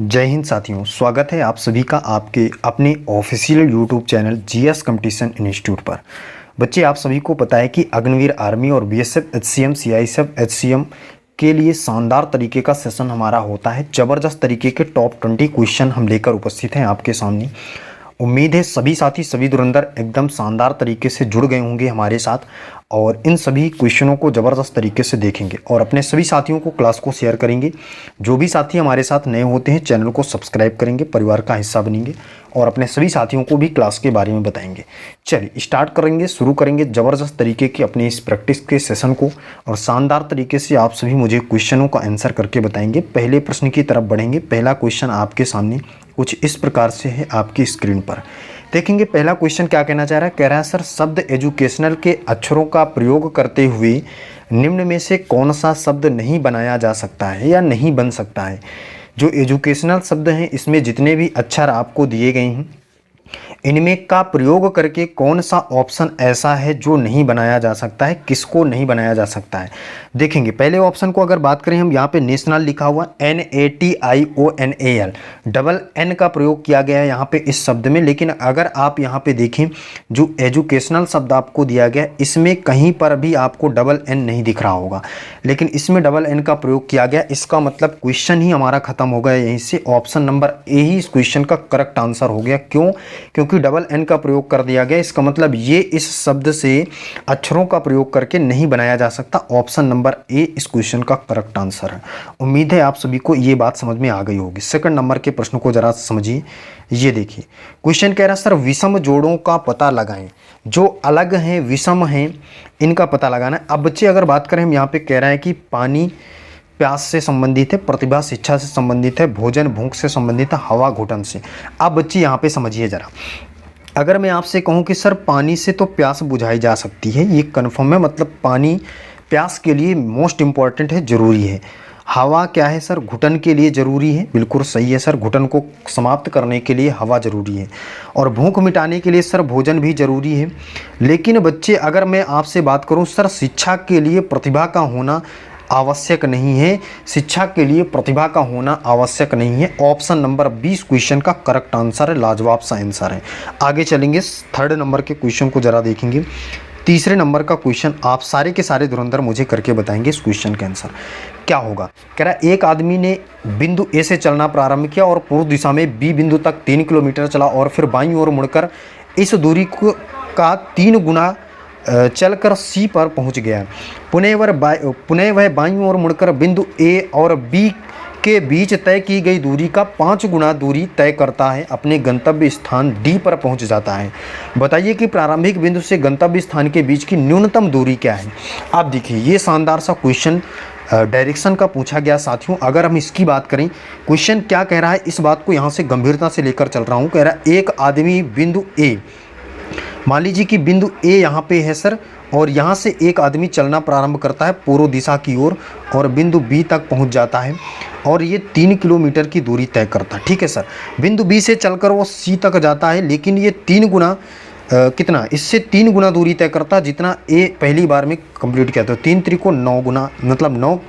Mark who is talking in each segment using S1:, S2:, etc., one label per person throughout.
S1: जय हिंद साथियों, स्वागत है आप सभी का आपके अपने official YouTube channel GS competition institute पर। बच्चे, आप सभी को पता है कि अग्निवीर आर्मी और बीएसएफ, एचसीएम, सीआईएसएफ, एचसीएम के लिए शानदार तरीके का सेशन हमारा होता है। ज़बरदस्त तरीके के टॉप 20 क्वेश्चन हम लेकर उपस्थित हैं आपके सामने। उम्मीद है सभी साथी, सभी धुरंधर एकदम शानदार तरीके से जुड़ गए होंगे हमारे साथ और इन सभी क्वेश्चनों को ज़बरदस्त तरीके से देखेंगे और अपने सभी साथियों को क्लास को शेयर करेंगे। जो भी साथी हमारे साथ नए होते हैं चैनल को सब्सक्राइब करेंगे, परिवार का हिस्सा बनेंगे और अपने सभी साथियों को भी क्लास के बारे में बताएंगे। चलिए स्टार्ट करेंगे, शुरू करेंगे ज़बरदस्त तरीके की अपने इस प्रैक्टिस के सेशन को और शानदार तरीके से आप सभी मुझे क्वेश्चनों का आंसर करके बताएंगे। पहले प्रश्न की तरफ बढ़ेंगे। पहला क्वेश्चन आपके सामने कुछ इस प्रकार से है आपकी स्क्रीन पर। देखेंगे पहला क्वेश्चन क्या कहना चाह रहा है। कह रहा है सर, शब्द एजुकेशनल के अक्षरों का प्रयोग करते हुए निम्न में से कौन सा शब्द नहीं बनाया जा सकता है या नहीं बन सकता है। जो एजुकेशनल शब्द हैं इसमें जितने भी अक्षर आपको दिए गए हैं इनमें का प्रयोग करके कौन सा ऑप्शन ऐसा है जो नहीं बनाया जा सकता है, किसको नहीं बनाया जा सकता है। देखेंगे पहले ऑप्शन को अगर बात करें हम, यहाँ पे नेशनल लिखा हुआ NATIONAL, डबल एन का प्रयोग किया गया है यहाँ पे इस शब्द में। लेकिन अगर आप यहाँ पे देखें जो एजुकेशनल शब्द आपको दिया गया इसमें कहीं पर भी आपको डबल एन नहीं दिख रहा होगा, लेकिन इसमें डबल एन का प्रयोग किया गया। इसका मतलब क्वेश्चन ही हमारा खत्म हो गया यहीं से। ऑप्शन नंबर ए ही इस क्वेश्चन का करेक्ट आंसर हो गया। क्यों? क्योंकि डबल एन का प्रयोग कर दिया गया। इसका मतलब ये इस शब्द से अक्षरों का प्रयोग करके नहीं बनाया जा सकता। ऑप्शन नंबर ए इस क्वेश्चन का करेक्ट आंसर है। उम्मीद है आप सभी को ये बात समझ में आ गई होगी। सेकंड नंबर के प्रश्न को जरा समझिए। ये देखिए क्वेश्चन कह रहा है सर, विषम जोड़ों का पता लगाएं। जो अलग हैं, विषम हैं, इनका पता लगाना है। अब बच्चे अगर बात करें हम, यहाँ पे कह रहा है कि पानी प्यास से संबंधित है, प्रतिभा शिक्षा से संबंधित है, भोजन भूख से संबंधित है, हवा घुटन से। अब बच्चे यहाँ पे समझिए जरा, अगर मैं आपसे कहूँ कि सर पानी से तो प्यास बुझाई जा सकती है, ये कन्फर्म है, मतलब पानी प्यास के लिए मोस्ट इम्पॉर्टेंट है, ज़रूरी है। हवा क्या है सर? घुटन के लिए ज़रूरी है, बिल्कुल सही है सर, घुटन को समाप्त करने के लिए हवा ज़रूरी है। और भूख मिटाने के लिए सर भोजन भी ज़रूरी है। लेकिन बच्चे अगर मैं आपसे बात करूं सर, शिक्षा के लिए प्रतिभा का होना आवश्यक नहीं है, शिक्षा के लिए प्रतिभा का होना आवश्यक नहीं है। ऑप्शन नंबर 20 क्वेश्चन का करेक्ट आंसर है, लाजवाब सा आंसर है। आगे चलेंगे, थर्ड नंबर के क्वेश्चन को जरा देखेंगे। तीसरे नंबर का क्वेश्चन आप सारे के सारे धुरंधर मुझे करके बताएंगे इस क्वेश्चन का आंसर क्या होगा। कह रहा है एक आदमी ने बिंदु ए से चलना प्रारंभ किया और पूर्व दिशा में बी बिंदु तक 3 किलोमीटर चला और फिर बाईं ओर मुड़कर इस दूरी का 3 गुना चलकर सी पर पहुंच गया। पुनः वह बाईं ओर मुड़कर बिंदु ए और बी के बीच तय की गई दूरी का 5 गुना दूरी तय करता है, अपने गंतव्य स्थान डी पर पहुंच जाता है। बताइए कि प्रारंभिक बिंदु से गंतव्य स्थान के बीच की न्यूनतम दूरी क्या है। आप देखिए ये शानदार सा क्वेश्चन डायरेक्शन का पूछा गया साथियों। अगर हम इसकी बात करें, क्वेश्चन क्या कह रहा है, इस बात को यहाँ से गंभीरता से लेकर चल रहा हूँ। कह रहा है एक आदमी बिंदु ए, मान लीजिए कि बिंदु ए यहाँ पे है सर, और यहाँ से एक आदमी चलना प्रारंभ करता है पूर्व दिशा की ओर और बिंदु बी तक पहुँच जाता है और ये 3 किलोमीटर की दूरी तय करता है। ठीक है सर, बिंदु बी से चलकर वो सी तक जाता है, लेकिन ये 3 गुना कितना, इससे 3 गुना दूरी तय करता है जितना ए पहली बार में कंप्लीट किया था। 3 त्रिको 9 गुना, मतलब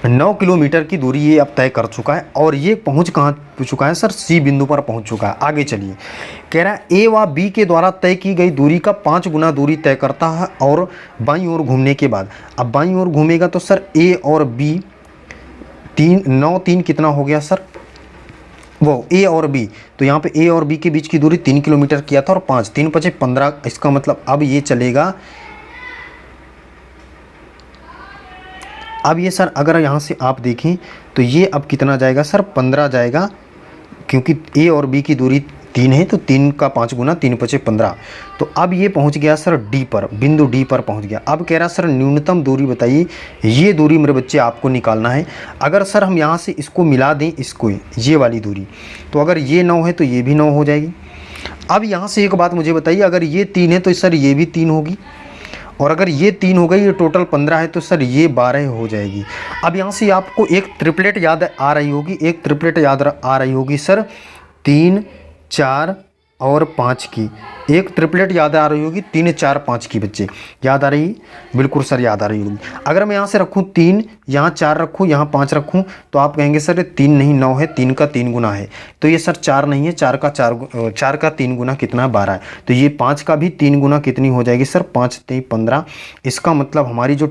S1: 9 किलोमीटर की दूरी ये अब तय कर चुका है और ये पहुंच कहाँ चुका है सर? सी बिंदु पर पहुंच चुका है। आगे चलिए, कह रहा है ए व बी के द्वारा तय की गई दूरी का 5 गुना दूरी तय करता है और बाईं ओर घूमने के बाद, अब बाईं ओर घूमेगा तो सर ए और बी 3 कितना हो गया सर? वो ए और बी, तो यहाँ पे ए और बी के बीच की दूरी 3 किलोमीटर किया था और 5 3 5 15, इसका मतलब अब ये चलेगा। अब ये सर अगर यहाँ से आप देखें तो ये अब कितना जाएगा सर? 15 जाएगा, क्योंकि ए और बी की दूरी 3 है तो 3 का 5 गुना 3 5 15। तो अब ये पहुँच गया सर डी पर, बिंदु डी पर पहुँच गया। अब कह रहा सर न्यूनतम दूरी बताइए। ये दूरी मेरे बच्चे आपको निकालना है। अगर सर हम यहाँ से इसको मिला दें, इसको ये वाली दूरी, तो अगर ये 9 है तो ये भी 9 हो जाएगी। अब यहाँ से एक बात मुझे बताइए, अगर ये 3 है तो सर ये भी 3 होगी, और अगर ये 3 हो गई, ये टोटल 15 है तो सर ये 12 हो जाएगी। अब यहाँ से आपको एक ट्रिपलेट याद आ रही होगी, एक ट्रिपलेट याद आ रही होगी सर, 3 4 और 5 की, एक ट्रिपलेट याद आ रही होगी, 3 4 5 की बच्चे याद आ रही, बिल्कुल सर याद आ रही होगी। अगर मैं यहाँ से रखूँ 3, यहाँ 4 रखूँ, यहाँ 5 रखूँ, तो आप कहेंगे सर ये 3 नहीं 9 है, 3 का 3 गुना है, तो ये सर 4 नहीं है, 4 का 3 गुना कितना है 12 है, तो ये 5 का भी 3 गुना कितनी हो जाएगी सर 5 3 15। इसका मतलब हमारी जो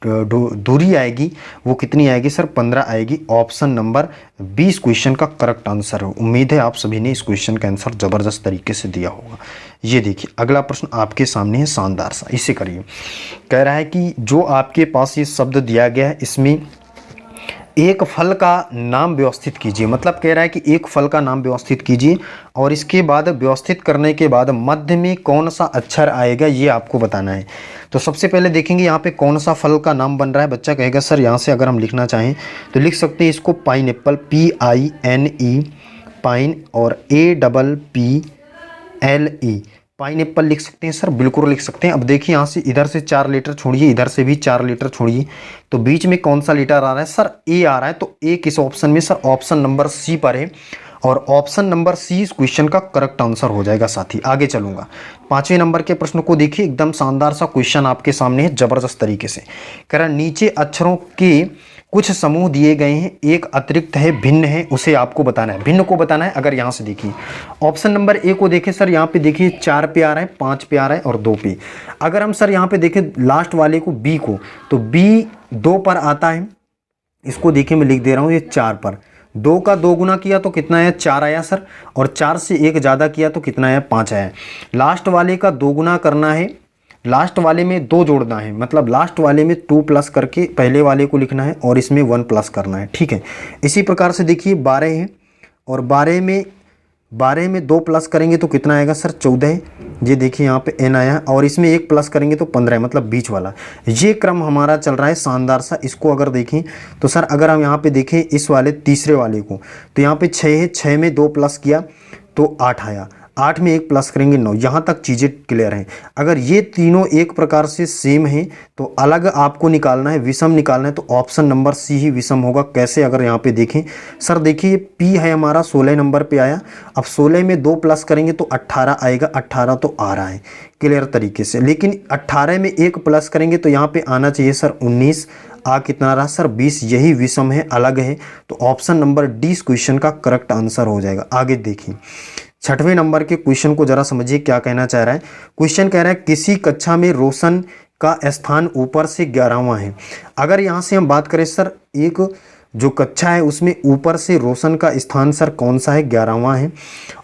S1: दूरी आएगी वो कितनी आएगी सर 15 आएगी। ऑप्शन नंबर 20 क्वेश्चन का करेक्ट आंसर है। उम्मीद है आप सभी ने इस क्वेश्चन का आंसर जबरदस्त तरीके से दिया होगा। ये देखिए अगला प्रश्न आपके सामने है शानदार सा, इसे करिए। कह रहा है कि जो आपके पास ये शब्द दिया गया है इसमें एक फल का नाम व्यवस्थित कीजिए। मतलब कह रहा है कि एक फल का नाम व्यवस्थित कीजिए और इसके बाद व्यवस्थित करने के बाद मध्य में कौन सा अक्षर आएगा ये आपको बताना है। तो सबसे पहले देखेंगे यहाँ पे कौन सा फल का नाम बन रहा है। बच्चा कहेगा सर यहाँ से अगर हम लिखना चाहें तो लिख सकते हैं इसको पाइन एप्पल, PINE पाइन, और APPLE पाइन एप्पल लिख सकते हैं सर, बिल्कुल लिख सकते हैं। अब देखिए यहाँ से इधर से 4 लेटर छोड़िए, इधर से भी 4 लेटर छोड़िए, तो बीच में कौन सा लेटर आ रहा है सर ए आ रहा है, तो ए किस ऑप्शन में सर ऑप्शन नंबर सी पर है और ऑप्शन नंबर सी इस क्वेश्चन का करेक्ट आंसर हो जाएगा। साथी आगे चलूंगा 5वें नंबर के प्रश्न को देखिए, एकदम शानदार सा क्वेश्चन आपके सामने है जबरदस्त तरीके से। कह रहा नीचे अक्षरों के कुछ समूह दिए गए हैं, एक अतिरिक्त है, भिन्न है, उसे आपको बताना है। भिन्न को बताना है। अगर यहाँ से देखिए ऑप्शन नंबर ए को देखें सर, यहाँ पे देखिए 4 पे आ रहा है, 5 पे आ रहा है और 2 पे। अगर हम सर यहाँ पे देखें लास्ट वाले को बी को, तो बी 2 पर आता है। इसको देखिए मैं लिख दे रहा हूँ ये 4 पर, 2 का 2 गुना किया तो कितना है 4 आया सर, और 4 से 1 ज़्यादा किया तो कितना है 5 आया। लास्ट वाले का 2 गुना करना है, लास्ट वाले में 2 जोड़ना है, मतलब लास्ट वाले में 2 प्लस करके पहले वाले को लिखना है और इसमें 1 प्लस करना है। ठीक है, इसी प्रकार से देखिए 12 है और 12 में 2 प्लस करेंगे तो कितना आएगा सर 14 है। ये देखिए यहाँ पे n आया और इसमें 1 प्लस करेंगे तो 15 है, मतलब बीच वाला। ये क्रम हमारा चल रहा है शानदार सा। इसको अगर देखें तो सर अगर हम यहाँ पे देखें इस वाले तीसरे वाले को, तो यहाँ पे 6 है, 6 में 2 प्लस किया तो 8 आया, 8 में 1 प्लस करेंगे 9। यहाँ तक चीज़ें क्लियर हैं। अगर ये तीनों एक प्रकार से सेम हैं तो अलग आपको निकालना है, विषम निकालना है, तो ऑप्शन नंबर सी ही विषम होगा। कैसे, अगर यहाँ पे देखें सर, देखिए पी है हमारा 16 नंबर पे आया। अब 16 में 2 प्लस करेंगे तो 18 आएगा, 18 तो आ रहा है क्लियर तरीके से। लेकिन 18 में 1 प्लस करेंगे तो यहाँ पे आना चाहिए सर 19, आ कितना रहा सर 20। यही विषम है, अलग है, तो ऑप्शन नंबर डी इस क्वेश्चन का करेक्ट आंसर हो जाएगा। आगे देखिए 6वें नंबर के क्वेश्चन को जरा समझिए क्या कहना चाह रहा है। क्वेश्चन कह रहा है किसी कक्षा में रोशन का स्थान ऊपर से 11वां है। अगर यहाँ से हम बात करें सर, एक जो कक्षा है उसमें ऊपर से रोशन का स्थान सर कौन सा है 11वां है,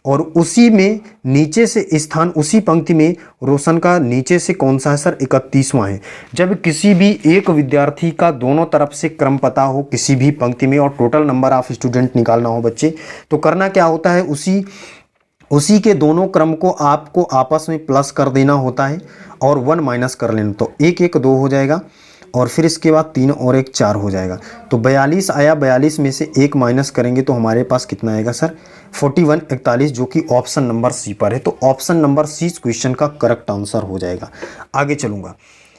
S1: और उसी में नीचे से स्थान, उसी पंक्ति में रोशन का नीचे से कौन सा है सर 31वां है। जब किसी भी एक विद्यार्थी का दोनों तरफ से क्रम पता हो किसी भी पंक्ति में और टोटल नंबर ऑफ स्टूडेंट निकालना हो बच्चे, तो करना क्या होता है, उसी के दोनों क्रम को आपको आपस में प्लस कर देना होता है और 1 माइनस कर लेना, तो 1 1 2 हो जाएगा और फिर इसके बाद 3 और 1 4 हो जाएगा। तो 42 आया, 42 में से 1 माइनस करेंगे तो हमारे पास कितना आएगा सर 41 41, जो कि ऑप्शन नंबर सी पर है। तो ऑप्शन नंबर सी इस क्वेश्चन का करेक्ट आंसर हो जाएगा। आगे चलूँगा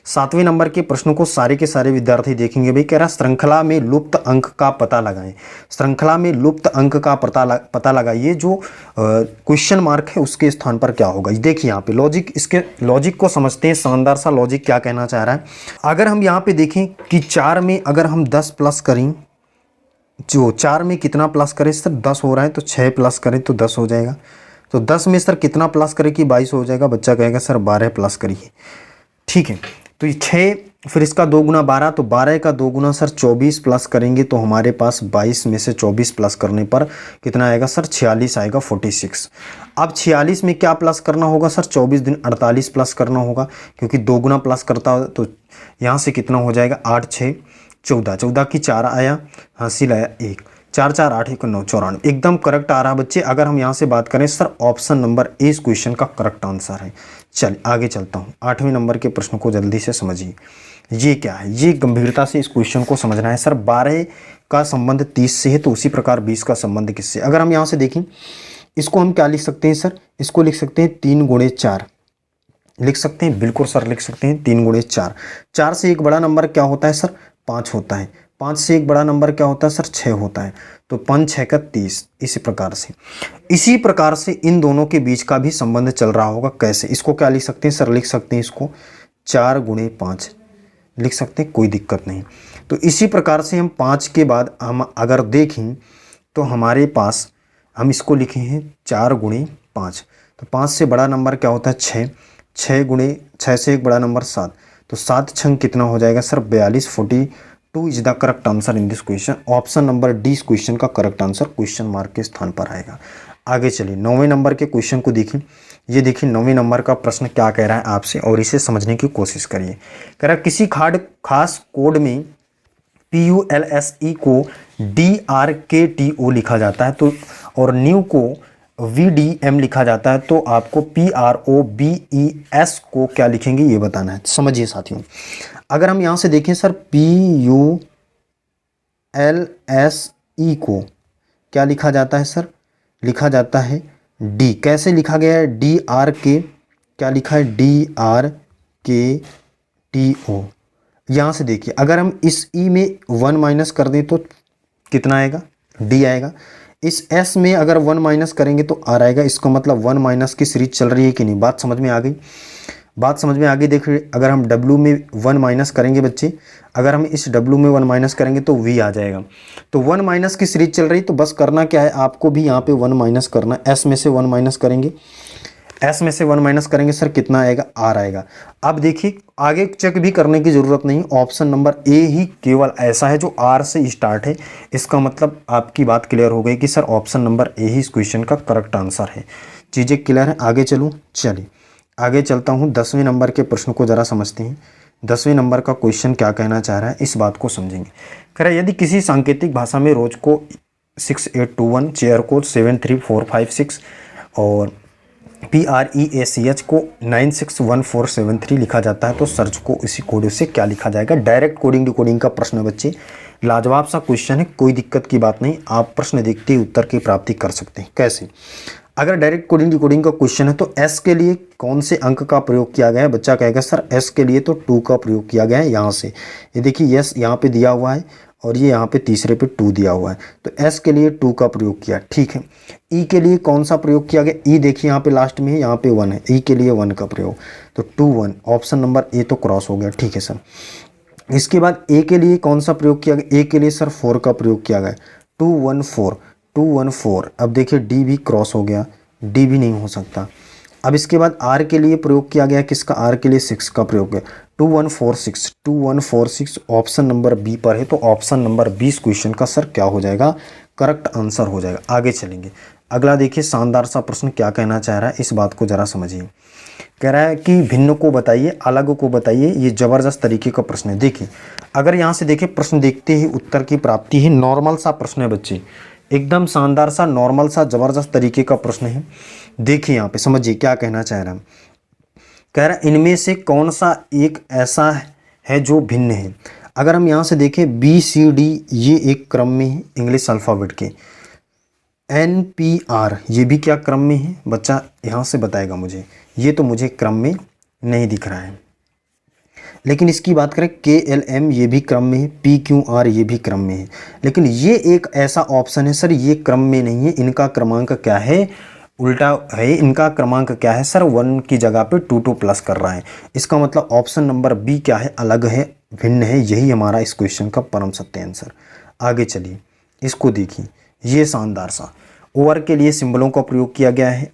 S1: 7वें नंबर के प्रश्नों को सारे के सारे विद्यार्थी देखेंगे। भाई कह रहा श्रृंखला में लुप्त अंक का पता लगाएं। श्रृंखला में लुप्त अंक का पता लगाइए, जो क्वेश्चन मार्क है उसके स्थान पर क्या होगा। देखिए यहाँ पे लॉजिक, इसके लॉजिक को समझते हैं। शानदार सा लॉजिक क्या कहना चाह रहा है। अगर हम यहाँ पे देखें कि 4 में अगर हम 10 प्लस करें, जो 4 में कितना प्लस करें सर 10 हो रहा है, तो 6 प्लस करें तो 10 हो जाएगा। तो 10 में सर कितना प्लस करें कि 22 हो जाएगा। बच्चा कहेगा सर 12 प्लस करिए। ठीक है, तो ये 6, फिर इसका 2 गुना 12, तो 12 का 2 गुना सर 24 प्लस करेंगे तो हमारे पास 22 में से 24 प्लस करने पर कितना आएगा सर 46 आएगा 46। अब 46 में क्या प्लस करना होगा सर 24 दिन 48 प्लस करना होगा, क्योंकि 2 गुना प्लस करता हो तो यहाँ से कितना हो जाएगा 8 6 14, 14 की 4 आया, हासिल आया 1, 4 4 8 1 9 94, एकदम करेक्ट आ रहा बच्चे। अगर हम यहाँ से बात करें सर ऑप्शन नंबर ए इस क्वेश्चन का करेक्ट आंसर है। चल आगे चलता हूँ 8वें नंबर के प्रश्न को जल्दी से समझिए। ये क्या है, ये गंभीरता से इस क्वेश्चन को समझना है। सर 12 का संबंध 30 से है, तो उसी प्रकार 20 का संबंध किससे। अगर हम यहाँ से देखें, इसको हम क्या लिख सकते हैं सर, इसको लिख सकते हैं 3 गुणे 4 लिख सकते हैं, बिल्कुल सर लिख सकते हैं 3 गुणे 4। 4 से एक बड़ा नंबर क्या होता है सर 5 होता है। 5 से एक बड़ा नंबर क्या होता है सर? 6 होता है। तो 5 6 का 30। इसी प्रकार से इन दोनों के बीच का भी संबंध चल रहा होगा। कैसे? इसको क्या लिख सकते हैं सर? लिख सकते हैं इसको 4 गुणे 5 लिख सकते हैं, कोई दिक्कत नहीं। तो इसी प्रकार से हम 5 के बाद हम अगर देखें तो हमारे पास हम इसको लिखे हैं 4 गुणे 5। तो 5 से बड़ा नंबर क्या होता है? 6। 6 गुणे 6 से एक बड़ा नंबर 7। तो 7 छंग कितना हो जाएगा sir? 42। 42 is the correct answer in this question. Option number D इस क्वेश्चन का करेक्ट आंसर क्वेश्चन मार्क के स्थान पर आएगा। आगे चलिए 9वें नंबर के क्वेश्चन को देखिए। ये देखिए 9वें नंबर का प्रश्न क्या कह रहा है आपसे और इसे समझने की कोशिश करिए। कह रहा है किसी खास कोड में PULSE को DRKTO लिखा जाता है तो और न्यू को VDM लिखा जाता है, तो आपको PROBES को क्या लिखेंगे ये बताना है। समझिए साथियों, अगर हम यहाँ से देखें सर PULSE को क्या लिखा जाता है सर? लिखा जाता है D। कैसे लिखा गया है? DRK क्या लिखा है? DRKTO। यहाँ से देखिए अगर हम इस E में 1 माइनस कर दें तो कितना आएगा? D आएगा। इस S में अगर 1 माइनस करेंगे तो R आएगा। इसका मतलब 1 माइनस की सीरीज चल रही है कि नहीं? बात समझ में आ गई? बात समझ में आ गई। देखिए अगर हम W में 1 माइनस करेंगे बच्चे, अगर हम इस W में 1 माइनस करेंगे तो V आ जाएगा। तो 1 माइनस की सीरीज चल रही, तो बस करना क्या है आपको भी यहाँ पे 1 माइनस करना। S में से 1 माइनस करेंगे, S में से 1 माइनस करेंगे सर कितना आएगा? R आएगा। अब देखिए आगे चेक भी करने की ज़रूरत नहीं, ऑप्शन नंबर ए ही केवल ऐसा है जो R से स्टार्ट है। इसका मतलब आपकी बात क्लियर हो गई कि सर ऑप्शन नंबर ए ही इस क्वेश्चन का करेक्ट आंसर है। चीज़ें क्लियर है? आगे चलूँ? चलिए आगे चलता हूँ। 10वें नंबर के प्रश्न को ज़रा समझते हैं। 10वें नंबर का क्वेश्चन क्या कहना चाह रहा है इस बात को समझेंगे। कह रहा है यदि किसी सांकेतिक भाषा में रोज को 6821, चेयर को 73456 और PREACH को 961473 लिखा जाता है, तो सर्च को इसी कोड से क्या लिखा जाएगा? डायरेक्ट कोडिंग डिकोडिंग का प्रश्न है बच्चे, लाजवाब सा क्वेश्चन है, कोई दिक्कत की बात नहीं। आप प्रश्न देखते ही उत्तर की प्राप्ति कर सकते हैं। कैसे? अगर डायरेक्ट कोडिंग डिकोडिंग का क्वेश्चन है तो S के लिए कौन से अंक का प्रयोग किया गया है? बच्चा कहेगा सर S के लिए तो 2 का प्रयोग किया गया है। यहाँ से ये देखिए S यहाँ पे दिया हुआ है और ये यहाँ पे तीसरे पे 2 दिया हुआ है, तो S के लिए 2 का प्रयोग किया। ठीक है। E के लिए कौन सा प्रयोग किया गया? E देखिए यहाँ पे लास्ट में है, यहाँ पे 1 है, E के लिए 1 का प्रयोग, तो 2 1। ऑप्शन नंबर ए तो क्रॉस हो गया। ठीक है सर। इसके बाद A के लिए कौन सा प्रयोग किया गया? A के लिए सर 4 का प्रयोग किया गया, 2 1 4 2 1 4। अब देखिए D भी क्रॉस हो गया, D भी नहीं हो सकता। अब इसके बाद R के लिए प्रयोग किया गया, किसका? R के लिए 6 का प्रयोग किया, 2 1 4 6 2 1 4 6। ऑप्शन नंबर बी पर है, तो ऑप्शन नंबर 20 क्वेश्चन का सर क्या हो जाएगा? करेक्ट आंसर हो जाएगा। आगे चलेंगे। अगला देखिए शानदार सा प्रश्न क्या कहना चाह रहा है इस बात को जरा समझिए। कह रहा है कि भिन्न को बताइए, अलग को बताइए। ये जबरदस्त तरीके का प्रश्न है। देखिए अगर यहाँ से देखिए प्रश्न देखते ही उत्तर की प्राप्ति है, नॉर्मल सा प्रश्न है बच्चे, एकदम शानदार सा नॉर्मल सा जबरदस्त तरीके का प्रश्न है। देखिए यहाँ पे समझिए क्या कहना चाह रहा है। कह रहा है इनमें से कौन सा एक ऐसा है जो भिन्न है? अगर हम यहाँ से देखें BCD ये एक क्रम में है इंग्लिश अल्फ़ाबेट के, NPR ये भी क्या क्रम में है? बच्चा यहाँ से बताएगा मुझे, ये तो मुझे क्रम में नहीं दिख रहा है। लेकिन इसकी बात करें KLM ये भी क्रम में है, PQR ये भी क्रम में है। लेकिन ये एक ऐसा ऑप्शन है सर ये क्रम में नहीं है, इनका क्रमांक क्या है? उल्टा है। इनका क्रमांक क्या है सर? 1 की जगह पे 2 2 प्लस कर रहा है। इसका मतलब ऑप्शन नंबर बी क्या है? अलग है, भिन्न है। यही हमारा इस क्वेश्चन का परम सत्य आंसर। आगे चलिए इसको देखिए, ये शानदार सा ओवर के लिए सिंबलों का प्रयोग किया गया है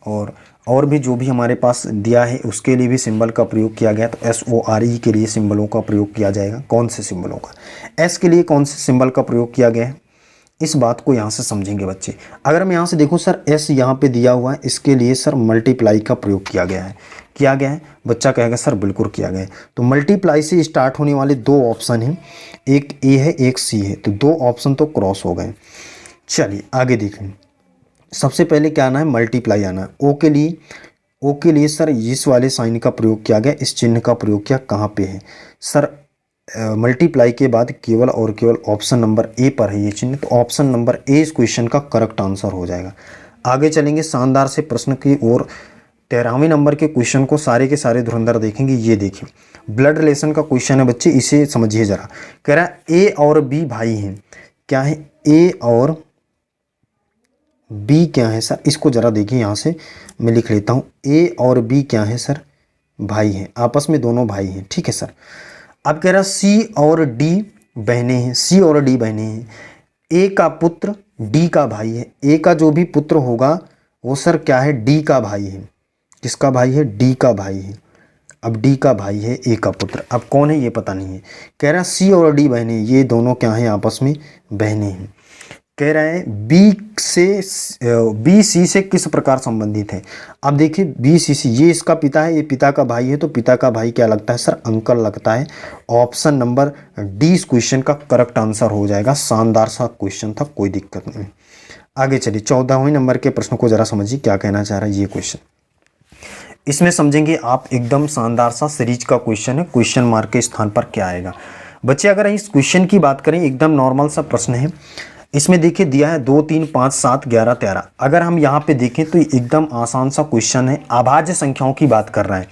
S1: और भी जो भी हमारे पास दिया है उसके लिए भी सिंबल का प्रयोग किया गया। तो SORE के लिए सिंबलों का प्रयोग किया जाएगा। कौन से सिंबलों का? S के लिए कौन से सिंबल का प्रयोग किया गया है? इस बात को यहाँ से समझेंगे बच्चे। अगर मैं यहाँ से देखूँ सर S यहाँ पे दिया हुआ है, इसके लिए सर मल्टीप्लाई का प्रयोग किया गया है। किया गया है? बच्चा कहेगा सर बिल्कुल किया गया है। तो मल्टीप्लाई से स्टार्ट होने वाले 2 ऑप्शन हैं, एक A है एक C है, तो 2 ऑप्शन तो क्रॉस हो गए। चलिए आगे देखें। सबसे पहले क्या आना है? मल्टीप्लाई आना है। O के लिए सर इस वाले साइन का प्रयोग किया गया, इस चिन्ह का प्रयोग किया। कहाँ पे है सर? मल्टीप्लाई के बाद केवल और केवल ऑप्शन नंबर ए पर है ये चिन्ह, तो ऑप्शन नंबर ए इस क्वेश्चन का करेक्ट आंसर हो जाएगा। आगे चलेंगे शानदार से प्रश्न की ओर। 13वें नंबर के क्वेश्चन को सारे के सारे धुरंधर देखेंगे। ये देखिए ब्लड रिलेशन का क्वेश्चन है बच्चे, इसे समझिए जरा। कह रहा है ए और बी भाई हैं। क्या है ए और बी क्या है सर? इसको जरा देखिए, यहाँ से मैं लिख लेता हूँ। ए और बी क्या है सर? भाई हैं, आपस में दोनों भाई हैं, ठीक है सर। अब कह रहा सी और डी बहनें हैं, सी और डी बहनें हैं। ए का पुत्र डी का भाई है। ए का जो भी पुत्र होगा वो सर क्या है? डी का भाई है। किसका भाई है? डी का भाई है। अब डी का भाई है ए का पुत्र, अब कौन है ये पता नहीं है। कह रहा सी और डी बहनें, ये दोनों क्या हैं? आपस में बहनें हैं। कह रहा है बी सी से किस प्रकार संबंधित है। अब देखिए बी सी, ये इसका पिता है, ये पिता का भाई है, तो पिता का भाई क्या लगता है सर? अंकल लगता है। ऑप्शन नंबर डी इस क्वेश्चन का करेक्ट आंसर हो जाएगा। शानदार सा क्वेश्चन था, कोई दिक्कत नहीं। आगे चलिए 14वें नंबर के प्रश्न को जरा समझिए क्या कहना चाह रहा है ये क्वेश्चन। इसमें समझेंगे आप, एकदम शानदार सा सीरीज का क्वेश्चन है। क्वेश्चन मार्क के स्थान पर क्या आएगा बच्चे? अगर इस क्वेश्चन की बात करें, एकदम नॉर्मल सा प्रश्न है। इसमें देखिए दिया है 2 3 5 7 11 13। अगर हम यहाँ पे देखें तो एकदम आसान सा क्वेश्चन है। अभाज्य संख्याओं की बात कर रहा है।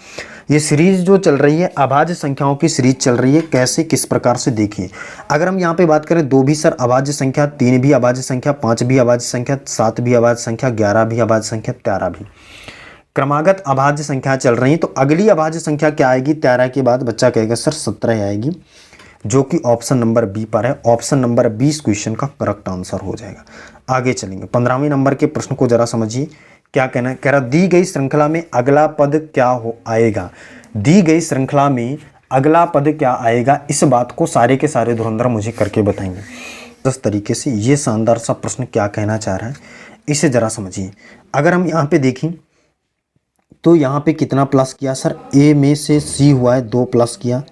S1: ये सीरीज जो चल रही है अभाज्य संख्याओं की सीरीज चल रही है। कैसे, किस प्रकार से देखिए। अगर हम यहाँ पे बात करें 2 भी सर अभाज्य संख्या, 3 भी अभाज्य संख्या, 5 भी अभाज्य संख्या, 7 भी अभाज्य संख्या, 11 भी अभाज्य संख्या, 13 भी क्रमागत अभाज्य संख्या चल रही है। तो अगली अभाज्य संख्या क्या आएगी? 13 के बाद बच्चा कहेगा सर 17 आएगी, जो कि ऑप्शन नंबर बी पर है। ऑप्शन नंबर 20 क्वेश्चन का करेक्ट आंसर हो जाएगा। आगे चलेंगे 15वें नंबर के प्रश्न को जरा समझिए क्या कहना है। कह रहा दी गई श्रृंखला में अगला पद क्या हो आएगा। दी गई श्रृंखला में अगला पद क्या आएगा, इस बात को सारे के सारे धुरंधर मुझे करके बताएंगे 10 तरीके से। ये शानदार सा प्रश्न क्या कहना चाह रहा है इसे जरा समझिए। अगर हम यहाँ पे देखें तो यहाँ पे कितना प्लस किया सर? ए में से सी हुआ है 2 प्लस किया,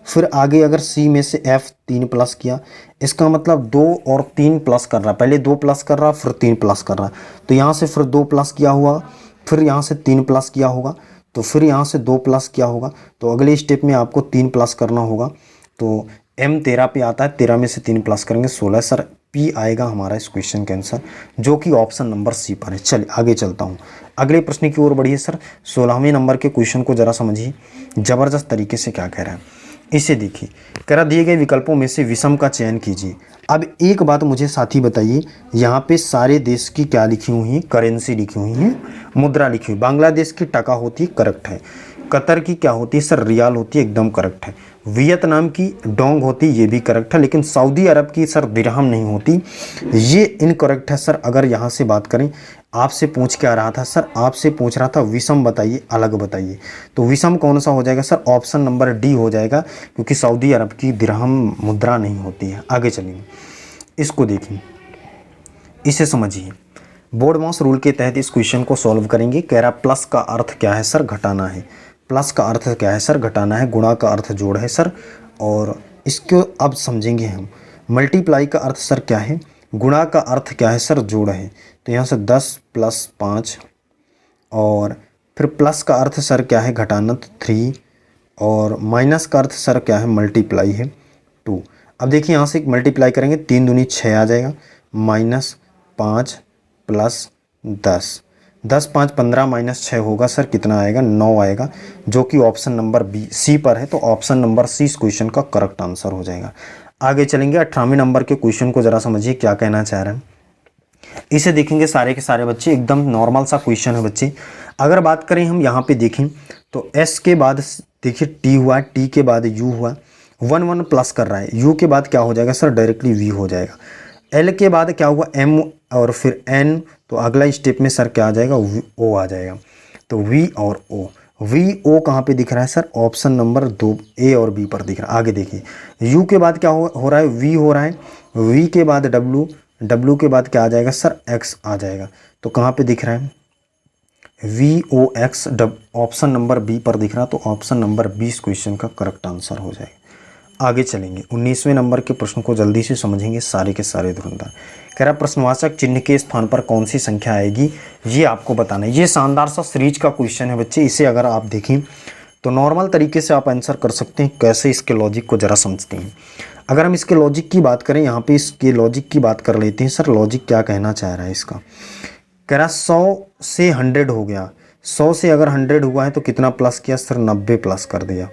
S1: फिर आगे अगर सी में से एफ 3 प्लस किया। इसका मतलब 2 और 3 प्लस कर रहा, पहले 2 प्लस कर रहा फिर 3 प्लस कर रहा। तो यहाँ से फिर 2 प्लस किया हुआ, फिर यहाँ से 3 प्लस किया होगा, तो फिर यहाँ से 2 प्लस किया होगा। तो अगले स्टेप में आपको 3 प्लस करना होगा। तो M 13 पे आता है, 13 में से 3 प्लस करेंगे 16। सर पी आएगा हमारा इस क्वेश्चन के आंसर, जो कि ऑप्शन नंबर सी पर है। चलिए आगे चलता हूँ, अगले प्रश्न की ओर बढ़िए सर। 16वें नंबर के क्वेश्चन को जरा समझिए ज़बरदस्त तरीके से क्या कह रहा है इसे देखिए। कह रहा दिए गए विकल्पों में से विषम का चयन कीजिए। अब एक बात मुझे साथी बताइए, यहाँ पे सारे देश की क्या लिखी हुई है? करेंसी लिखी हुई है, मुद्रा लिखी हुई। बांग्लादेश की टका होती है, करेक्ट है। कतर की क्या होती है सर? रियाल होती है, एकदम करेक्ट है। वियतनाम की डोंग होती, ये भी करेक्ट है। लेकिन सऊदी अरब की सर दिरहम नहीं होती, ये इनकरेक्ट है सर। अगर यहाँ से बात करें, आपसे पूछ के आ रहा था सर, आपसे पूछ रहा था विषम बताइए, अलग बताइए। तो विषम कौन सा हो जाएगा सर? ऑप्शन नंबर डी हो जाएगा, क्योंकि सऊदी अरब की दिरहम मुद्रा नहीं होती है। आगे चलिए, इसको देखिए, इसे समझिए। बोर्ड मास रूल के तहत इस क्वेश्चन को सॉल्व करेंगे। कह रहा प्लस का अर्थ क्या है सर? घटाना है। प्लस का अर्थ क्या है सर? घटाना है। गुणा का अर्थ जोड़ है सर। और इसको अब समझेंगे हम। मल्टीप्लाई का अर्थ सर क्या है? गुणा का अर्थ क्या है सर? जोड़ है। तो यहाँ से 10 + 5, और फिर प्लस का अर्थ सर क्या है? घटाना, तो 3, और माइनस का अर्थ सर क्या है? मल्टीप्लाई है, 2। अब देखिए यहाँ से मल्टीप्लाई करेंगे, 3 दूनी 6 आ जाएगा, -5 + 10, 10 5 15 -6 होगा सर, कितना आएगा? 9 आएगा, जो कि ऑप्शन नंबर बी सी पर है। तो ऑप्शन नंबर सी इस क्वेश्चन का करेक्ट आंसर हो जाएगा। आगे चलेंगे 18वें नंबर के क्वेश्चन को जरा समझिए क्या कहना चाह रहे हैं इसे देखेंगे सारे के सारे बच्चे। एकदम नॉर्मल सा क्वेश्चन है बच्चे। अगर बात करें हम यहाँ पे देखें तो एस के बाद देखिए टी हुआ, टी के बाद यू हुआ, 1 1 प्लस कर रहा है। यू के बाद क्या हो जाएगा सर? डायरेक्टली वी हो जाएगा। एल के बाद क्या हुआ? एम, और फिर एन, तो अगला स्टेप में सर क्या आ जाएगा? ओ आ जाएगा। तो वी और ओ, वी ओ कहाँ पे दिख रहा है सर? ऑप्शन नंबर 2 ए और बी पर दिख रहा है। आगे देखिए, यू के बाद क्या हो रहा है? वी हो रहा है। वी के बाद डब्लू, डब्लू के बाद क्या आ जाएगा सर? एक्स आ जाएगा। तो कहाँ पे दिख रहा है? V O X, option number B पर दिख रहा है। तो ऑप्शन नंबर 20 क्वेश्चन का करेक्ट आंसर हो जाएगा। आगे चलेंगे 19वें नंबर के प्रश्न को जल्दी से समझेंगे सारे के सारे धुरंधर। कह रहा प्रश्नवाचक चिन्ह के स्थान पर कौन सी संख्या आएगी, ये आपको बताना है। ये शानदार सा सीरीज का क्वेश्चन है बच्चे। इसे अगर आप देखें तो नॉर्मल तरीके से आप आंसर कर सकते हैं। कैसे, इसके लॉजिक को ज़रा समझते हैं। अगर हम इसके लॉजिक की बात करें, यहाँ पे इसके लॉजिक की बात कर लेते हैं। सर लॉजिक क्या कहना चाह रहा है इसका? कह रहा 100 से 100 हो गया, 100 से अगर 100 हुआ है तो कितना प्लस किया सर? 90 प्लस कर दिया।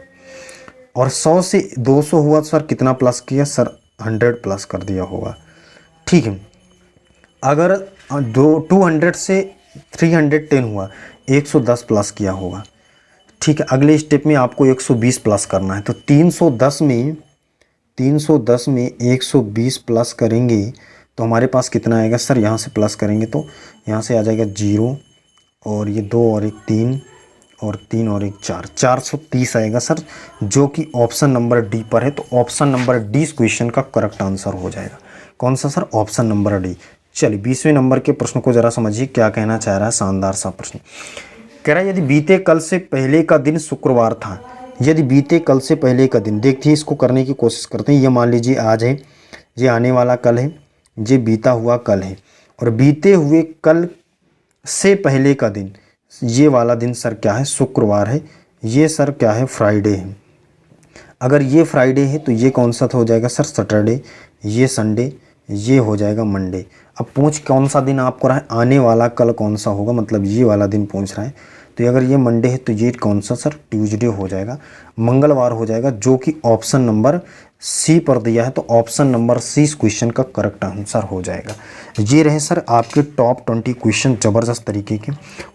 S1: और 100 से 200 हुआ तो सर कितना प्लस किया सर? 100 प्लस कर दिया होगा। ठीक है। अगर 200 से 310 हुआ, 110 प्लस किया होगा। ठीक है। अगले स्टेप में आपको 120 प्लस करना है, तो 310 में 120 प्लस करेंगे तो हमारे पास कितना आएगा सर? यहाँ से प्लस करेंगे तो यहाँ से आ जाएगा 0 और ये 2 और 1 3 और 3 और 1 4, 430 आएगा सर, जो कि ऑप्शन नंबर डी पर है। तो ऑप्शन नंबर डी इस क्वेश्चन का करेक्ट आंसर हो जाएगा। कौन सा सर? Option number D. चलिए 20वें नंबर के प्रश्न को जरा समझिए क्या कहना चाह रहा है। शानदार सा प्रश्न कह रहा है, यदि बीते कल से पहले का दिन शुक्रवार था, यदि बीते कल से पहले का दिन, देखिए इसको करने की कोशिश करते हैं। ये मान लीजिए आज है, ये आने वाला कल है, ये बीता हुआ कल है, और बीते हुए कल से पहले का दिन, ये वाला दिन सर क्या है? शुक्रवार है। ये सर क्या है? फ्राइडे है। अगर ये फ्राइडे है तो ये कौन सा हो जाएगा सर? सैटरडे। ये संडे, ये हो जाएगा मंडे। अब पूछ कौन सा दिन आपको रहा है? आने वाला कल कौन सा होगा, मतलब ये वाला दिन पूछ रहा है। तो अगर ये मंडे है तो ये कौन सा सर? ट्यूसडे हो जाएगा, मंगलवार हो जाएगा, जो कि ऑप्शन नंबर सी पर दिया है। तो ऑप्शन नंबर सी इस क्वेश्चन का करेक्ट आंसर हो जाएगा। ये रहे सर आपके टॉप 20 क्वेश्चन ज़बरदस्त तरीके के।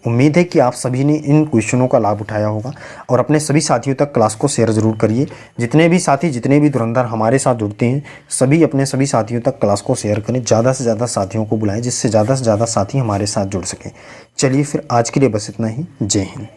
S1: उम्मीद है कि आप सभी ने इन क्वेश्चनों का लाभ उठाया होगा और अपने सभी साथियों तक क्लास को शेयर ज़रूर करिए। जितने भी साथी, जितने भी धुरंधर हमारे साथ जुड़ते हैं, सभी अपने सभी साथियों तक क्लास को शेयर करें, ज़्यादा से ज़्यादा साथियों को बुलाएं, जिससे ज़्यादा से ज़्यादा साथी हमारे साथ जुड़ सकें। चलिए फिर आज के लिए बस इतना ही। जय हिंद।